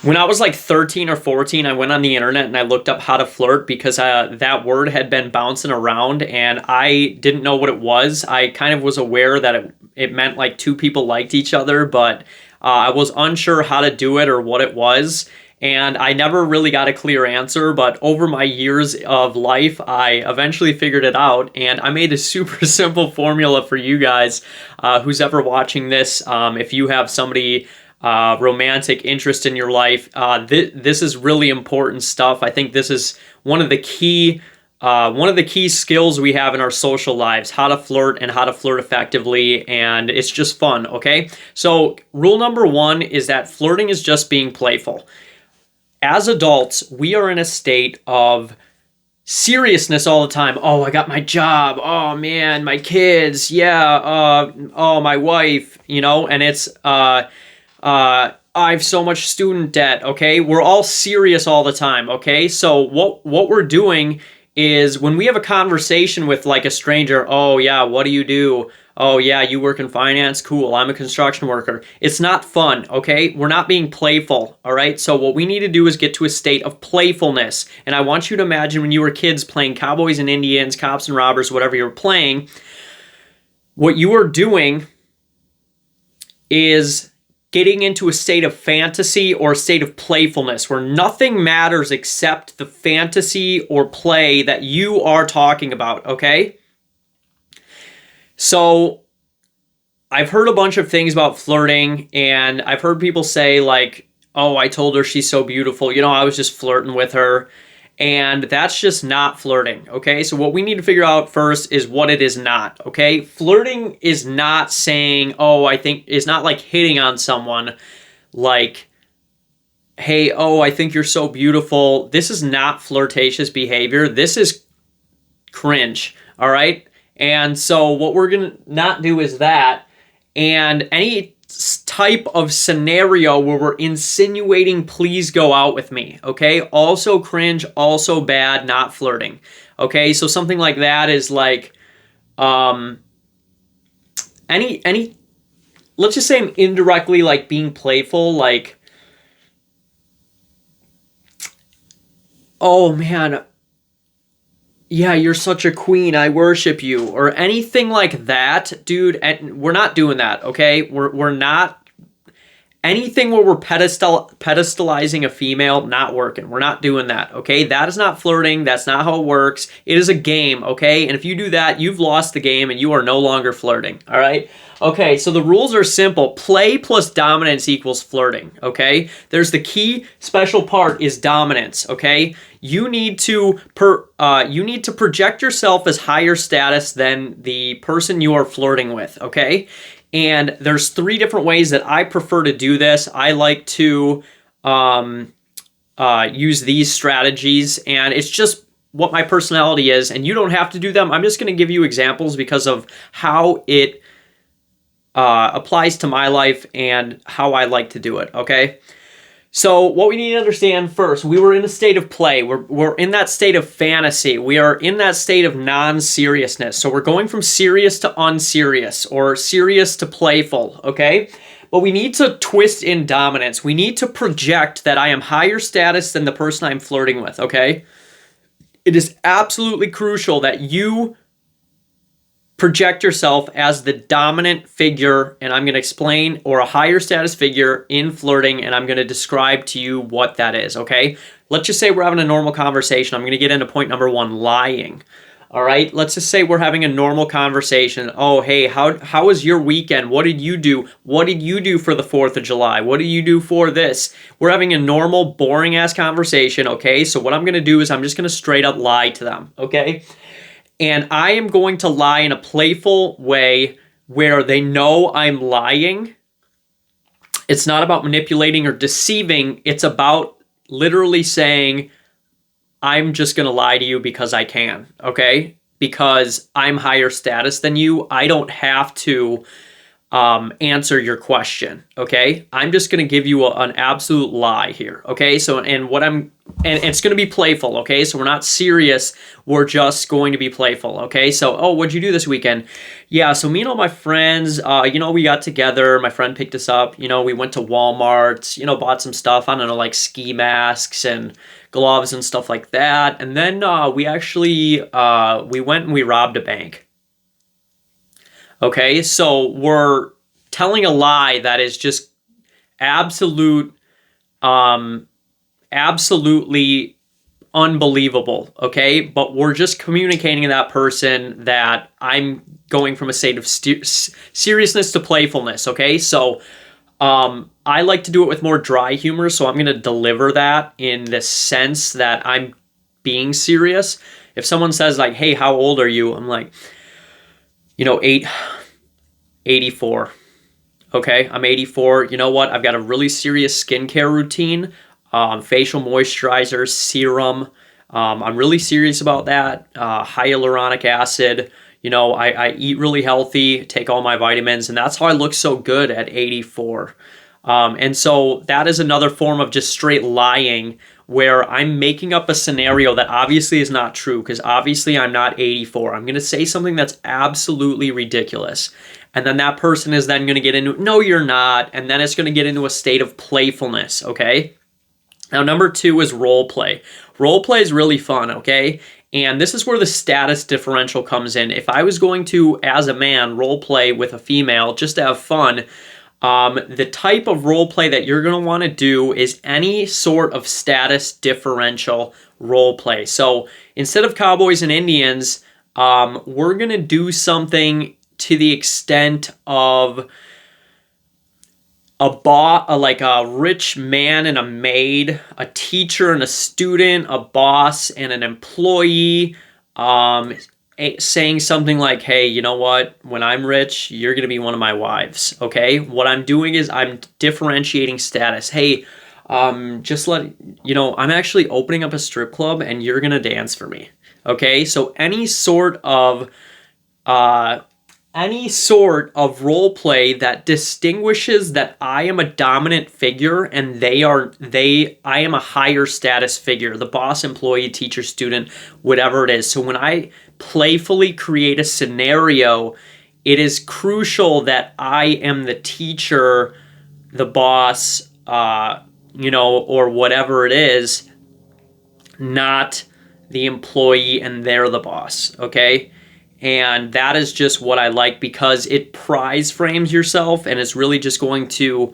When I was like 13 or 14, I went on the internet and I looked up how to flirt because that word had been bouncing around and I didn't know what it was. I kind of was aware that it meant like two people liked each other, but I was unsure how to do it or what it was. And I never really got a clear answer, but over my years of life, I eventually figured it out. And I made a super simple formula for you guys who's ever watching this. If you have somebody romantic interest in your life. This is really important stuff. I think this is one of the key skills we have in our social lives: how to flirt and how to flirt effectively, and it's just fun. Okay, so rule number one is that flirting is just being playful. As adults, we are in a state of seriousness all the time. Oh, I got my job. Oh man, my kids. Yeah. Oh, my wife. And it's I have so much student debt. Okay, we're all serious all the time. Okay, so what we're doing is when we have a conversation with like a stranger. Oh yeah, what do you do? Oh yeah, you work in finance. Cool. I'm a construction worker. It's not fun. Okay, we're not being playful. All right. So what we need to do is get to a state of playfulness. And I want you to imagine when you were kids playing cowboys and Indians, cops and robbers, whatever you were playing. What you were doing is getting into a state of fantasy or a state of playfulness where nothing matters except the fantasy or play that you are talking about, okay? So I've heard a bunch of things about flirting, and I've heard people say like, oh, I told her she's so beautiful. I was just flirting with her. And that's just not flirting, okay? So what we need to figure out first is what it is not, okay? Flirting is not saying, is not like hitting on someone like, hey, I think you're so beautiful. This is not flirtatious behavior. This is cringe, all right? And so what we're going to not do is that. And any type of scenario where we're insinuating, please go out with me, okay? Also cringe, also bad, not flirting, okay? So something like that is like, any, let's just say I'm indirectly like being playful, like, oh man, yeah, you're such a queen, I worship you, or anything like that, dude. And we're not doing that, okay? We're not. Anything where we're pedestalizing a female, not working. We're not doing that, okay? That is not flirting. That's not how it works. It is a game, okay? And if you do that, you've lost the game and you are no longer flirting, all right? Okay, so the rules are simple. Play plus dominance equals flirting, okay? There's the key special part is dominance, okay? You need to project yourself as higher status than the person you are flirting with, okay? And there's three different ways that I prefer to do this. I like to use these strategies, and it's just what my personality is, and you don't have to do them. I'm just going to give you examples because of how it applies to my life and how I like to do it, okay? So what we need to understand first, we were in a state of play. We're in that state of fantasy. We are in that state of non-seriousness. So we're going from serious to unserious or serious to playful, okay? But we need to twist in dominance. We need to project that I am higher status than the person I'm flirting with, okay? It is absolutely crucial that you project yourself as the dominant figure, and I'm going to explain, or a higher status figure in flirting, and I'm going to describe to you what that is, okay? Let's just say we're having a normal conversation. I'm going to get into point number one, lying. All right, let's just say we're having a normal conversation. Oh, hey, how was your weekend? What did you do? What did you do for the 4th of July? What did you do for this? We're having a normal, boring-ass conversation, okay? So what I'm going to do is I'm just going to straight up lie to them, okay? And I am going to lie in a playful way where they know I'm lying. It's not about manipulating or deceiving. It's about literally saying, I'm just going to lie to you because I can, okay? Because I'm higher status than you. I don't have to answer your question. Okay, I'm just going to give you an absolute lie here. Okay, so and it's going to be playful. Okay, so we're not serious, we're just going to be playful. Okay, so what'd you do this weekend? Yeah, so me and all my friends, we got together, my friend picked us up, we went to Walmart, bought some stuff, I don't know, like ski masks and gloves and stuff like that. And then we actually we went and we robbed a bank. Okay, so we're telling a lie that is just absolute, absolutely unbelievable. Okay, but we're just communicating to that person that I'm going from a state of seriousness to playfulness. Okay, so I like to do it with more dry humor, so I'm going to deliver that in the sense that I'm being serious. If someone says like, "Hey, how old are you?" I'm like, 84. Okay, I'm 84. You know what? I've got a really serious skincare routine, facial moisturizer, serum. I'm really serious about that. Hyaluronic acid. I eat really healthy, take all my vitamins, and that's how I look so good at 84. And so that is another form of just straight lying where I'm making up a scenario that obviously is not true because obviously I'm not 84. I'm going to say something that's absolutely ridiculous. And then that person is then going to get into, no, you're not. And then it's going to get into a state of playfulness, okay? Now, number 2 is role play. Role play is really fun, okay? And this is where the status differential comes in. If I was going to, as a man, role play with a female just to have fun, the type of role play that you're going to want to do is any sort of status differential role play. So instead of cowboys and Indians, we're going to do something to the extent of like a rich man and a maid, a teacher and a student, a boss and an employee, saying something like, "Hey, you know what? When I'm rich, you're going to be one of my wives." Okay? What I'm doing is I'm differentiating status. "Hey, just let I'm actually opening up a strip club and you're going to dance for me." Okay? So any sort of role play that distinguishes that I am a dominant figure and I am a higher status figure, the boss, employee, teacher, student, whatever it is. So when I playfully create a scenario, it is crucial that I am the teacher, the boss, or whatever it is, not the employee and they're the boss, okay? And that is just what I like because it prize frames yourself and it's really just going to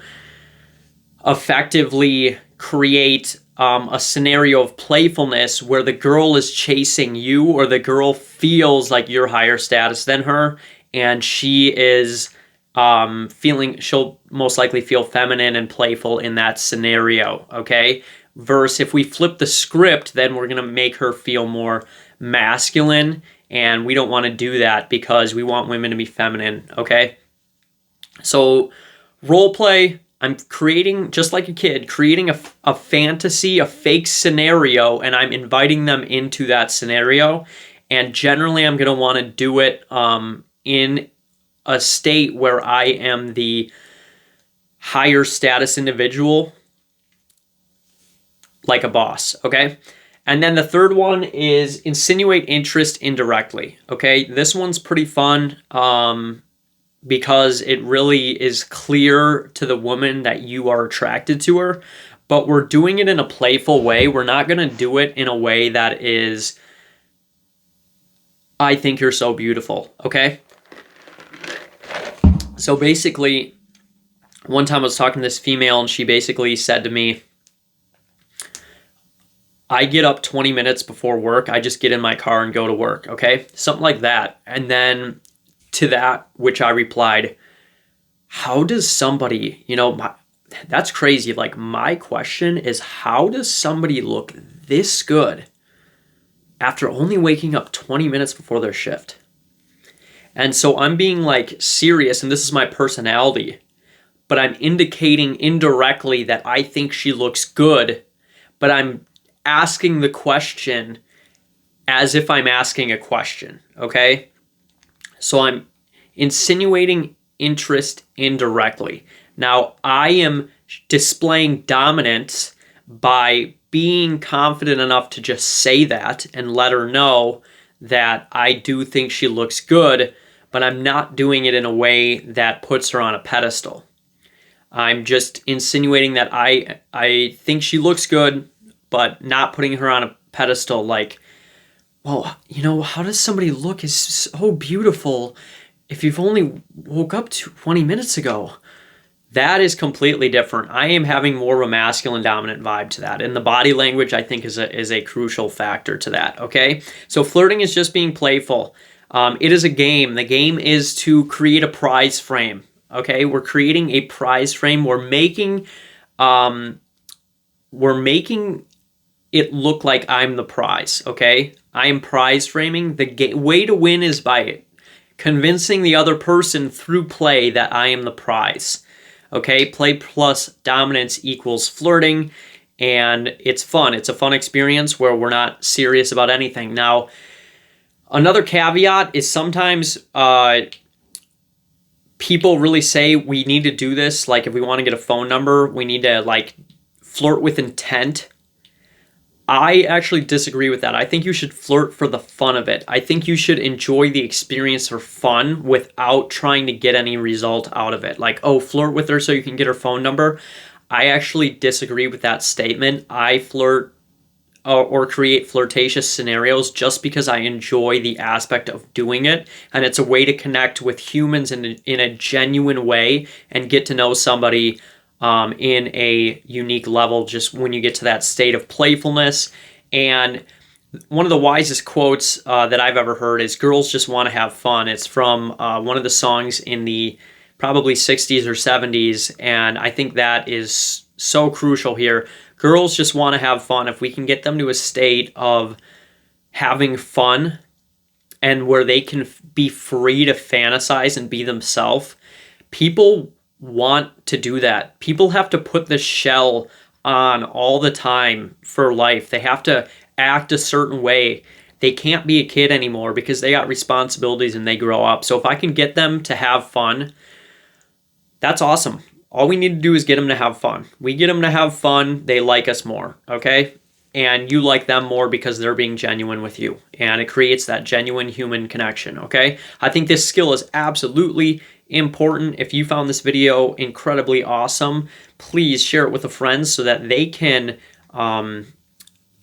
effectively create a scenario of playfulness where the girl is chasing you or the girl feels like you're higher status than her and she is she'll most likely feel feminine and playful in that scenario, okay? Versus if we flip the script, then we're going to make her feel more masculine. And we don't want to do that because we want women to be feminine, okay? So role play, I'm creating, just like a kid, creating a fantasy, a fake scenario, and I'm inviting them into that scenario. And generally, I'm going to want to do it in a state where I am the higher status individual, like a boss, okay? And then the third one is insinuate interest indirectly, okay? This one's pretty fun because it really is clear to the woman that you are attracted to her, but we're doing it in a playful way. We're not going to do it in a way that is, "I think you're so beautiful," okay? So basically, one time I was talking to this female and she basically said to me, "I get up 20 minutes before work. I just get in my car and go to work," okay? Something like that. And then to that, which I replied, "How does somebody, that's crazy. Like my question is, how does somebody look this good after only waking up 20 minutes before their shift?" And so I'm being like serious, and this is my personality, but I'm indicating indirectly that I think she looks good, but I'm asking the question as if I'm asking a question, okay? So I'm insinuating interest indirectly. Now, I am displaying dominance by being confident enough to just say that and let her know that I do think she looks good, but I'm not doing it in a way that puts her on a pedestal. I'm just insinuating that I think she looks good, but not putting her on a pedestal like, well, how does somebody look is so beautiful if you've only woke up 20 minutes ago? That is completely different. I am having more of a masculine dominant vibe to that. And the body language, I think, is a crucial factor to that, okay? So flirting is just being playful. It is a game. The game is to create a prize frame, okay? We're creating a prize frame. We're making it look like I'm the prize, okay? I am prize framing. The way to win is by convincing the other person through play that I am the prize. Okay, play plus dominance equals flirting, and it's fun. It's a fun experience where we're not serious about anything. Now, another caveat is sometimes people really say we need to do this. Like if we want to get a phone number, we need to like flirt with intent. I actually disagree with that. I think you should flirt for the fun of it. I think you should enjoy the experience for fun without trying to get any result out of it. Like, oh, flirt with her so you can get her phone number. I actually disagree with that statement. I flirt or create flirtatious scenarios just because I enjoy the aspect of doing it. And it's a way to connect with humans in a genuine way and get to know somebody in a unique level just when you get to that state of playfulness. And one of the wisest quotes that I've ever heard is girls just want to have fun. It's from one of the songs in the probably 60s or 70s, and I think that is so crucial here. Girls just want to have fun. If we can get them to a state of having fun and where they can be free to fantasize and be themselves, people want to do that. People have to put the shell on all the time for life. They have to act a certain way. They can't be a kid anymore because they got responsibilities and they grow up. So if I can get them to have fun, that's awesome. All we need to do is get them to have fun. We get them to have fun, they like us more, okay? And you like them more because they're being genuine with you. And it creates that genuine human connection, okay? I think this skill is absolutely important. If you found this video incredibly awesome, please share it with a friend so that they can learn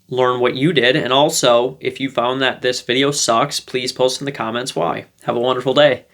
what you did. And also, if you found that this video sucks, please post in the comments why. Have a wonderful day.